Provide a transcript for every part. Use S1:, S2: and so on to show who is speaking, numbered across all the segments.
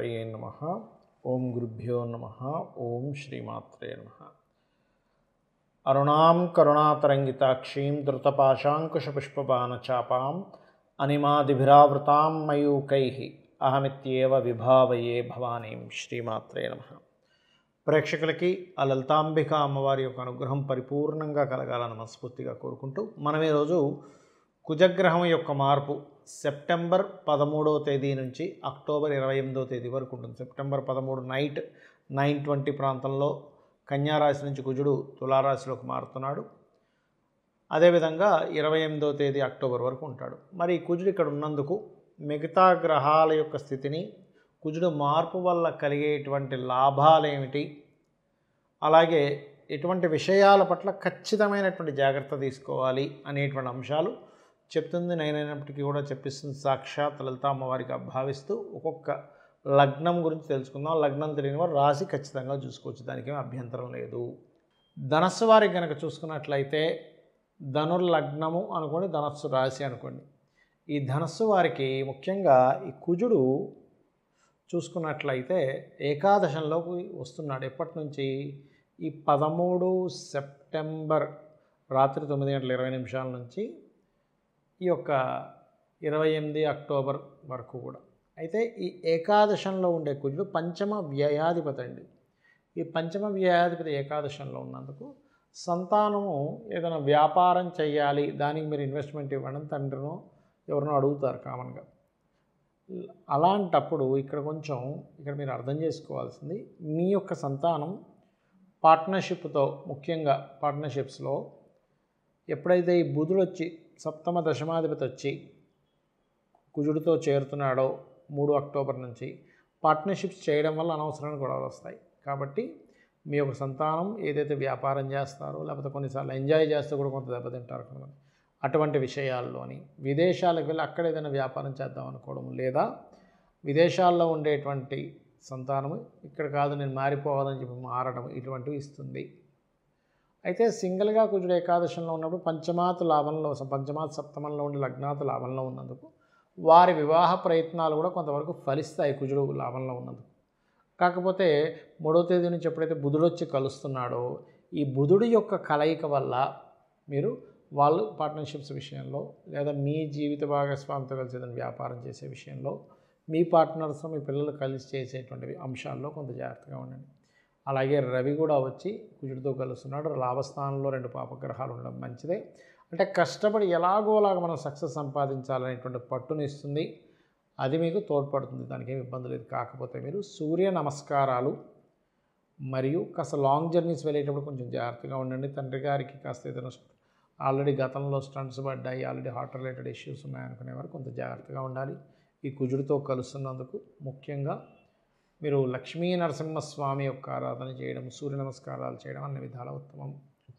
S1: శ్రీమాత్రేయ నమః. ఓం గురుభ్యో నమః. ఓం శ్రీమాత్రే నమః. అరుణాం కరుణాతరంగితాక్షీం ధృతపాశాంకుశపుష్పబాణచాపాం అనిమాదిభిరావృతాం మయూకైః అహమిత్యేవ విభావయే భవానీం. శ్రీమాత్రే నమః. ప్రేక్షకులకి ఆ లలితాంబిక అమ్మవారి యొక్క అనుగ్రహం పరిపూర్ణంగా కలగాలని మనస్ఫూర్తిగా కోరుకుంటూ మనం ఈరోజు కుజగ్రహం యొక్క మార్పు సెప్టెంబర్ 13వ తేదీ నుంచి అక్టోబర్ 28వ తేదీ వరకు ఉంటుంది. సెప్టెంబర్ 13 నైట్ 9:20 ప్రాంతంలో కన్యారాశి నుంచి కుజుడు తులారాశిలోకి మారుతున్నాడు. అదేవిధంగా 28వ తేదీ అక్టోబర్ వరకు ఉంటాడు. మరి కుజుడు ఇక్కడ ఉన్నందుకు మిగతా గ్రహాల యొక్క స్థితిని, కుజుడు మార్పు వల్ల కలిగేటువంటి లాభాలు ఏమిటి, అలాగే ఎటువంటి విషయాల పట్ల ఖచ్చితమైనటువంటి జాగ్రత్త తీసుకోవాలి అనేటువంటి అంశాలు చెప్తుంది. నేనైనప్పటికీ కూడా చెప్పిస్తుంది సాక్షాత్ లలిత అమ్మవారిగా భావిస్తూ ఒక్కొక్క లగ్నం గురించి తెలుసుకుందాం. లగ్నం తెలియని వారు రాశి ఖచ్చితంగా చూసుకోవచ్చు, దానికి ఏం అభ్యంతరం లేదు. ధనస్సు వారికి కనుక చూసుకున్నట్లయితే ధనుర్లగ్నము అనుకోండి, ధనస్సు రాశి అనుకోండి. ఈ ధనస్సు వారికి ముఖ్యంగా ఈ కుజుడు చూసుకున్నట్లయితే ఏకాదశంలోకి వస్తున్నాడు. ఎప్పటి నుంచి? ఈ 13 సెప్టెంబర్ రాత్రి 9:20 నుంచి ఈ యొక్క 28 అక్టోబర్ వరకు కూడా. అయితే ఈ ఏకాదశంలో ఉండే కుజుడు పంచమ వ్యయాధిపతి అండి. ఈ పంచమ వ్యయాధిపతి ఏకాదశంలో ఉన్నందుకు సంతానము ఏదైనా వ్యాపారం చేయాలి, దానికి మీరు ఇన్వెస్ట్మెంట్ ఇవ్వడం తండ్రినో ఎవరినో అడుగుతారు కామన్గా. అలాంటప్పుడు ఇక్కడ మీరు అర్థం చేసుకోవాల్సింది, మీ యొక్క సంతానం పార్ట్నర్షిప్తో, ముఖ్యంగా పార్ట్నర్షిప్స్లో ఎప్పుడైతే ఈ బుధుడు వచ్చి సప్తమ దశమాధిపతి వచ్చి కుజుడితో చేరుతున్నాడో 3 అక్టోబర్ నుంచి పార్ట్నర్షిప్స్ చేయడం వల్ల అనవసరమైన గొడవలు వస్తాయి. కాబట్టి మీ యొక్క సంతానం ఏదైతే వ్యాపారం చేస్తారో, లేకపోతే కొన్నిసార్లు ఎంజాయ్ చేస్తూ కూడా కొంత దెబ్బతింటారు కదా, అటువంటి విషయాల్లోని విదేశాలకు వెళ్ళి అక్కడ ఏదైనా వ్యాపారం చేద్దాం అనుకోవడం, లేదా విదేశాల్లో ఉండేటువంటి సంతానము ఇక్కడ కాదు నేను మారిపోవాలని చెప్పి మారడం, ఇటువంటివి ఇస్తుంది. అయితే సింగిల్గా కుజుడు ఏకాదశంలో ఉన్నప్పుడు పంచమాత్ సప్తమంలో ఉండి లగ్నాత్ లాభంలో ఉన్నందుకు వారి వివాహ ప్రయత్నాలు కూడా కొంతవరకు ఫలిస్తాయి కుజుడు లాభంలో ఉన్నందుకు. కాకపోతే 3వ తేదీ నుంచి ఎప్పుడైతే బుధుడు వచ్చి కలుస్తున్నాడో, ఈ బుధుడి యొక్క కలయిక వల్ల వాళ్ళు పార్ట్నర్షిప్స్ విషయంలో, లేదా మీ జీవిత భాగస్వామితో కలిసి ఏదైనా వ్యాపారం చేసే విషయంలో, మీ పార్ట్నర్స్ మీ పిల్లలు కలిసి చేసేటువంటి అంశాల్లో కొంత జాగ్రత్తగా ఉండండి. అలాగే రవి కూడా వచ్చి కుజుడితో కలుస్తున్నాడు. లాభస్థానంలో 2 పాపగ్రహాలు ఉండడం మంచిదే. అంటే కష్టపడి ఎలాగోలాగా మనం సక్సెస్ సంపాదించాలనేటువంటి పట్టునిస్తుంది. అది మీకు తోడ్పడుతుంది, దానికి ఏమి ఇబ్బంది లేదు. కాకపోతే మీరు సూర్య నమస్కారాలు మరియు కాస్త లాంగ్ జర్నీస్ వెళ్ళేటప్పుడు కొంచెం జాగ్రత్తగా ఉండండి. తండ్రి గారికి కాస్త ఏదైనా ఆల్రెడీ గతంలో స్టంట్స్ పడ్డాయి, ఆల్రెడీ హార్ట్ రిలేటెడ్ ఇష్యూస్ ఉన్నాయనుకునేవారు కొంత జాగ్రత్తగా ఉండాలి. ఈ కుజుడితో కలుస్తున్నందుకు ముఖ్యంగా మీరు లక్ష్మీ నరసింహస్వామి యొక్క ఆరాధన చేయడం, సూర్య నమస్కారాలు చేయడం అన్ని విధాల ఉత్తమం.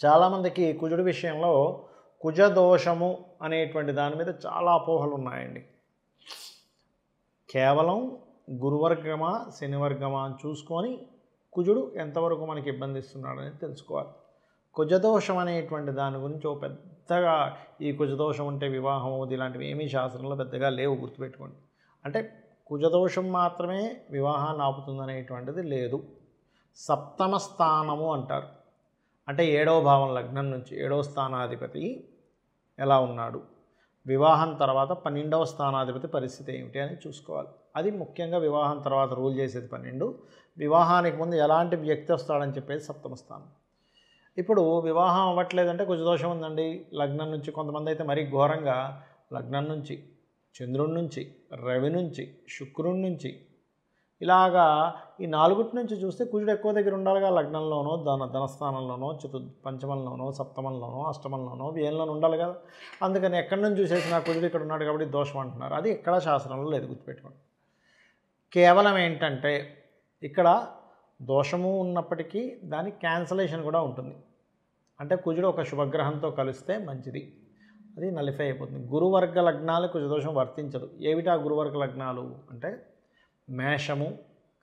S1: చాలామందికి కుజుడి విషయంలో కుజదోషము అనేటువంటి దాని మీద చాలా అపోహలు ఉన్నాయండి. కేవలం గురువర్గమా శనివర్గమా అని చూసుకొని కుజుడు ఎంతవరకు మనకి ఇబ్బంది ఇస్తున్నాడు అనేది తెలుసుకోవాలి. కుజదోషం అనేటువంటి దాని గురించి పెద్దగా ఈ కుజదోషం ఉంటే వివాహం అవుతుంది ఇలాంటివి ఏమీ శాస్త్రంలో పెద్దగా లేవు, గుర్తుపెట్టుకోండి. అంటే కుజదోషం మాత్రమే వివాహాన్ని ఆపుతుందనేటువంటిది లేదు. సప్తమ స్థానము అంటారు, అంటే 7వ భావం లగ్నం నుంచి 7వ స్థానాధిపతి ఎలా ఉన్నాడు, వివాహం తర్వాత 12వ స్థానాధిపతి పరిస్థితి ఏమిటి అని చూసుకోవాలి. అది ముఖ్యంగా వివాహం తర్వాత రూల్ చేసేది 12. వివాహానికి ముందు ఎలాంటి వ్యక్తి వస్తాడని చెప్పేది సప్తమ స్థానం. ఇప్పుడు వివాహం అవ్వట్లేదంటే కుజదోషం ఉందండి. లగ్నం నుంచి కొంతమంది అయితే మరీ ఘోరంగా లగ్నం నుంచి, చంద్రుడి నుంచి, రవి నుంచి, శుక్రుడి నుంచి, ఇలాగా ఈ 4 నుంచి చూస్తే కుజుడు ఎక్కువ దగ్గర ఉండాలిగా. లగ్నంలోనో ధనస్థానంలోనో, పంచమంలోనో, సప్తమంలోనో, అష్టమంలోనో, వ్యయంలోనో ఉండాలి కదా. అందుకని ఎక్కడి నుంచి చూసేసిన కుజుడు ఇక్కడ ఉన్నాడు కాబట్టి దోషం అంటున్నారు. అది ఎక్కడా శాస్త్రంలో లేదు, గుర్తుపెట్టుకోండి. కేవలం ఏంటంటే ఇక్కడ దోషము ఉన్నప్పటికీ దాని క్యాన్సలేషన్ కూడా ఉంటుంది. అంటే కుజుడు ఒక శుభగ్రహంతో కలిస్తే మంచిది, అది నలిఫై అయిపోతుంది. గురువర్గ లగ్నాలు కుజదోషం వర్తించదు. ఏమిటా గురువర్గ లగ్నాలు అంటే మేషము,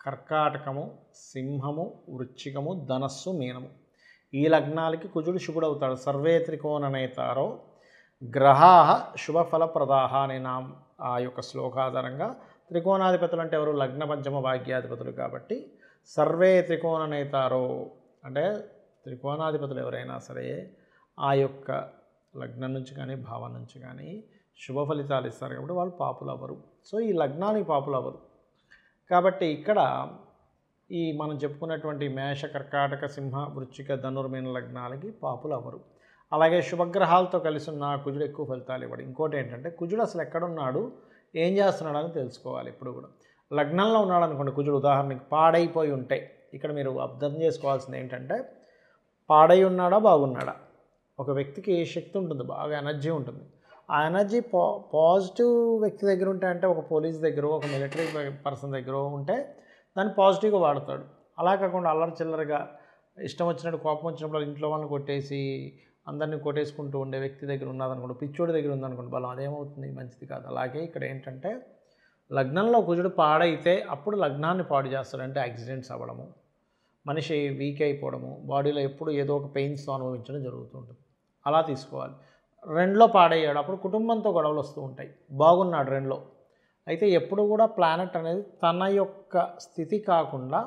S1: కర్కాటకము, సింహము, వృశ్చికము, ధనస్సు, మీనము. ఈ లగ్నాలకి కుజుడు శుభుడు అవుతాడు. సర్వే త్రికోణనేతారో గ్రహాః శుభఫలప్రదాః అనే ఆ యొక్క శ్లోకాధారంగా త్రికోణాధిపతులు అంటే ఎవరు? లగ్న పంచమ భాగ్యాధిపతులు కాబట్టి సర్వే త్రికోణ నేతారో అంటే త్రికోణాధిపతులు ఎవరైనా సరే ఆ యొక్క లగ్నం నుంచి కానీ భావం నుంచి కానీ శుభ ఫలితాలు ఇస్తారు కాబట్టి వాళ్ళు పాపులు అవ్వరు. సో ఈ లగ్నానికి పాపులు అవ్వరు. కాబట్టి ఇక్కడ ఈ మనం చెప్పుకున్నటువంటి మేష, కర్కాటక, సింహ, వృశ్చిక, ధనుర్మీన లగ్నాలకి పాపులు అవ్వరు. అలాగే శుభగ్రహాలతో కలిసి ఉన్న కుజుడు ఎక్కువ ఫలితాలు ఇవ్వడు. ఇంకోటి ఏంటంటే కుజుడు అసలు ఎక్కడున్నాడు, ఏం చేస్తున్నాడు అని తెలుసుకోవాలి. ఇప్పుడు కూడా లగ్నంలో ఉన్నాడు అనుకోండి కుజుడు, ఉదాహరణకి పాడైపోయి ఉంటే ఇక్కడ మీరు అర్థం చేసుకోవాల్సింది ఏంటంటే పాడై ఉన్నాడా బాగున్నాడా. ఒక వ్యక్తికి శక్తి ఉంటుంది, బాగా ఎనర్జీ ఉంటుంది. ఆ ఎనర్జీ పాజిటివ్ వ్యక్తి దగ్గర ఉంటే, అంటే ఒక పోలీస్ దగ్గర, ఒక మిలిటరీ పర్సన్ దగ్గర ఉంటే దాన్ని పాజిటివ్గా వాడతాడు. అలా కాకుండా అల్లరి చిల్లరగా ఇష్టం వచ్చినట్టు కోపం వచ్చినప్పుడు ఇంట్లో వాళ్ళని కొట్టేసి అందరినీ కొట్టేసుకుంటూ ఉండే వ్యక్తి దగ్గర ఉన్నదనుకోండి, పిచ్చోడి దగ్గర ఉందనుకోండి బలం, అదేమవుతుంది? మంచిది కాదు. అలాగే ఇక్కడ ఏంటంటే లగ్నంలో కుజుడు పాడైతే అప్పుడు లగ్నాన్ని పాడు చేస్తాడు. అంటే యాక్సిడెంట్స్ అవ్వడము, మనిషి వీక్ అయిపోవడము, బాడీలో ఎప్పుడు ఏదో ఒక పెయిన్స్తో అనుభవించడం జరుగుతుంటుంది. అలా తీసుకోవాలి. రెండులో పాడయ్యాడు, అప్పుడు కుటుంబంతో గొడవలు వస్తూ ఉంటాయి. బాగున్నాడు రెండులో, అయితే ఎప్పుడు కూడా ప్లానెట్ అనేది తన యొక్క స్థితి కాకుండా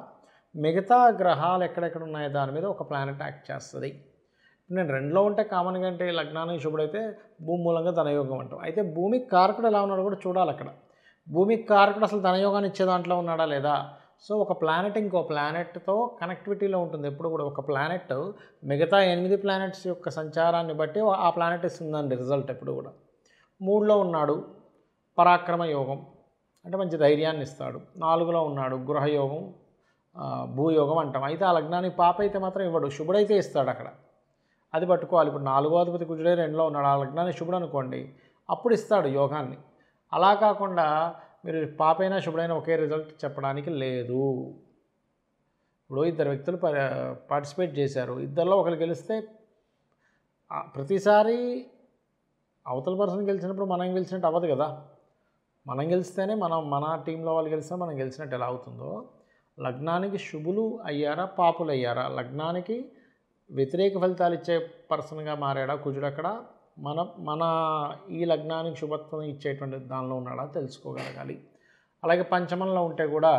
S1: మిగతా గ్రహాలు ఎక్కడెక్కడ ఉన్నాయో దాని మీద ఒక ప్లానెట్ యాక్ట్ చేస్తుంది. నేను రెండులో ఉంటే కామన్గా అంటే లగ్నానికి శుభుడైతే భూమి మూలంగా ధనయోగం అంటాం. అయితే భూమికి కారకుడు ఎలా ఉన్నాడో కూడా చూడాలి. అక్కడ భూమికి కారకుడు అసలు ధనయోగాన్ని ఇచ్చే దాంట్లో ఉన్నాడా లేదా. సో ఒక ప్లానెట్ ఇంకో ప్లానెట్తో కనెక్టివిటీలో ఉంటుంది ఎప్పుడు కూడా. ఒక ప్లానెట్ మిగతా 8 ప్లానెట్స్ యొక్క సంచారాన్ని బట్టి ఆ ప్లానెట్ ఇస్తుందండి రిజల్ట్ ఎప్పుడు కూడా. 3లో ఉన్నాడు పరాక్రమ యోగం, అంటే మంచి ధైర్యాన్ని ఇస్తాడు. 4లో ఉన్నాడు గృహయోగం, భూయోగం అంటాం. అయితే ఆ లగ్నానికి పాప అయితే మాత్రం ఇవ్వడు, శుభుడైతే ఇస్తాడు అక్కడ. అది పట్టుకోవాలి. ఇప్పుడు 4వ అధిపతి కుజుడే 2లో ఉన్నాడు, ఆ లగ్నానికి శుభుడు అనుకోండి, అప్పుడు ఇస్తాడు యోగాన్ని. అలా కాకుండా మీరు పాపైనా శుభుడైనా ఒకే రిజల్ట్ చెప్పడానికి లేదు. ఇప్పుడు 2 వ్యక్తులు పార్టిసిపేట్ చేశారు, ఇద్దరిలో ఒకరు గెలిస్తే ప్రతిసారి అవతల పర్సన్ గెలిచినప్పుడు మనం గెలిచినట్టు అవ్వదు కదా. మనం గెలిస్తేనే మన టీంలో వాళ్ళు గెలిస్తే మనం గెలిచినట్టు ఎలా అవుతుందో, లగ్నానికి శుభులు అయ్యారా పాపులు అయ్యారా, లగ్నానికి వ్యతిరేక ఫలితాలు ఇచ్చే పర్సన్గా మారాడా కుజుడు అక్కడ, మన ఈ లగ్నానికి శుభత్వం ఇచ్చేటువంటి దానిలో ఉన్నాడా తెలుసుకోగలగాలి. అలాగే పంచమంలో ఉంటే కూడా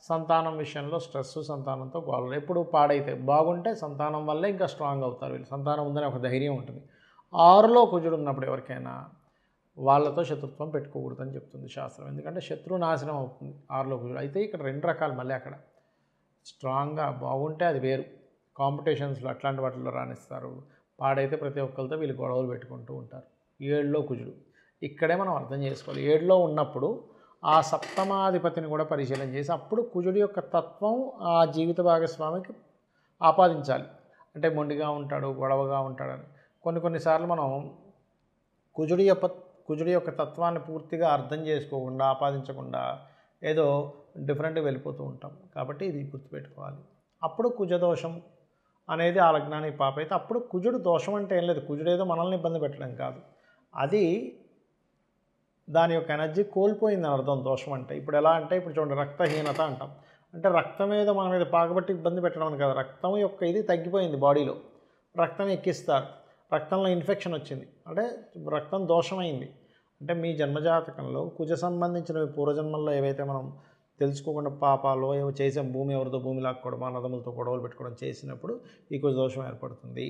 S1: సంతానం విషయంలో స్ట్రెస్, సంతానంతో గోడలు. ఎప్పుడు పాడైతే బాగుంటే సంతానం వల్లే ఇంకా స్ట్రాంగ్ అవుతారు వీళ్ళు, సంతానం ఉందని ఒక ధైర్యం ఉంటుంది. 6లో కుజుడు ఉన్నప్పుడు ఎవరికైనా వాళ్ళతో శత్రుత్వం పెట్టుకోకూడదని చెప్తుంది శాస్త్రం. ఎందుకంటే శత్రువు నాశనం అవుతుంది 6లో కుజుడు. అయితే ఇక్కడ 2 రకాలు మళ్ళీ అక్కడ స్ట్రాంగ్గా బాగుంటే అది వేరు, కాంపిటీషన్స్లో అట్లాంటి వాటిల్లో రాణిస్తారు. పాడైతే ప్రతి ఒక్కరితో వీళ్ళు గొడవలు పెట్టుకుంటూ ఉంటారు. 7లో కుజుడు, ఇక్కడే మనం అర్థం చేసుకోవాలి. 7లో ఉన్నప్పుడు ఆ సప్తమాధిపతిని కూడా పరిశీలన చేసి అప్పుడు కుజుడి యొక్క తత్వం ఆ జీవిత భాగస్వామికి ఆపాదించాలి. అంటే మొండిగా ఉంటాడు, గొడవగా ఉంటాడని. కొన్నిసార్లు మనం కుజుడి యొక్క తత్వాన్ని పూర్తిగా అర్థం చేసుకోకుండా, ఆపాదించకుండా ఏదో డిఫరెంట్గా వెళ్ళిపోతూ ఉంటాం. కాబట్టి ఇది గుర్తుపెట్టుకోవాలి. అప్పుడు కుజదోషం అనేది ఆ లగ్నానికి పాప అయితే అప్పుడు కుజుడు దోషం అంటే ఏం లేదు, కుజుడు ఏదో మనల్ని ఇబ్బంది పెట్టడం కాదు, అది దాని యొక్క ఎనర్జీ కోల్పోయిందని అర్థం దోషం అంటే. ఇప్పుడు ఎలా అంటే ఇప్పుడు చూడండి రక్తహీనత అంటాం, అంటే రక్తం ఏదో మన మీద పాకబట్టి ఇబ్బంది పెట్టడం అని కాదు, రక్తం యొక్క ఇది తగ్గిపోయింది బాడీలో, రక్తం ఎక్కిస్తారు, రక్తంలో ఇన్ఫెక్షన్ వచ్చింది అంటే రక్తం దోషమైంది. అంటే మీ జన్మజాతకంలో కుజ సంబంధించిన పూర్వజన్మల్లో ఏవైతే మనం తెలుసుకోకుండా పాపాలు ఏవో చేసాం, భూమి ఎవరితో భూమి లాక్కోవడం, అన్నదమ్ములతో గొడవలు పెట్టుకోవడం చేసినప్పుడు ఈ కుజ దోషం ఏర్పడుతుంది.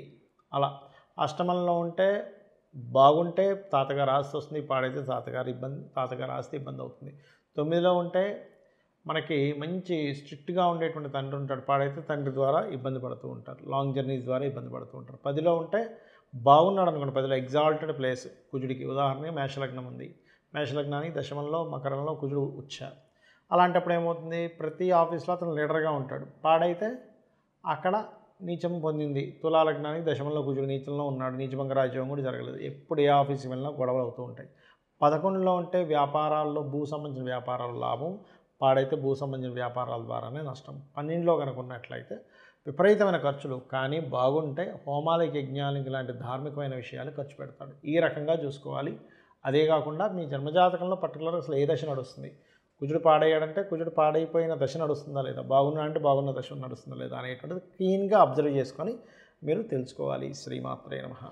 S1: అలా అష్టమంలో ఉంటే బాగుంటే తాతగారు ఆస్తి వస్తుంది, పాడైతే తాతగారు ఆస్తి ఇబ్బంది అవుతుంది. 9లో ఉంటే మనకి మంచి స్ట్రిక్ట్గా ఉండేటువంటి తండ్రి ఉంటాడు, పాడైతే తండ్రి ద్వారా ఇబ్బంది పడుతూ ఉంటారు, లాంగ్ జర్నీస్ ద్వారా ఇబ్బంది పడుతూ ఉంటారు. 10లో ఉంటే బాగున్నాడు అనుకోండి, 10లో ఎగ్జాల్టెడ్ ప్లేస్ కుజుడికి. ఉదాహరణకి మేషలగ్నం ఉంది, మేషలగ్నానికి దశమంలో మకరంలో కుజుడు ఉచ్చారు. అలాంటప్పుడు ఏమవుతుంది, ప్రతి ఆఫీస్లో అతను లీడర్గా ఉంటాడు, పాడైతే అక్కడ నీచం పొందింది. తులాలగ్నానికి దశమంలో కుజుడు నీచంలో ఉన్నాడు, నీచభంగ రాజ్యం కూడా జరగలేదు, ఎప్పుడు ఏ ఆఫీస్కి వెళ్ళినా గొడవలు అవుతూ ఉంటాయి. 11లో ఉంటే వ్యాపారాల్లో భూ సంబంధించిన వ్యాపారాలు లాభం, పాడైతే భూ సంబంధించిన వ్యాపారాల ద్వారానే నష్టం. 12లో కనుక ఉన్నట్లయితే విపరీతమైన ఖర్చులు, కానీ బాగుంటే హోమాలకి, యజ్ఞాలకి లాంటి ధార్మికమైన విషయాలు ఖర్చు పెడతాడు. ఈ రకంగా చూసుకోవాలి. అదే కాకుండా మీ జన్మజాతకంలో పర్టికులర్గా అసలు ఏ దశ నడుస్తుంది, కుజుడు పాడయ్యాడంటే కుజుడు పాడైపోయిన దశ నడుస్తుందా లేదా, బాగున్నా అంటే బాగున్న దశ నడుస్తుందా లేదా అనేటువంటిది క్లీన్గా అబ్జర్వ్ చేసుకొని మీరు తెలుసుకోవాలి. శ్రీమాత్రే నమః.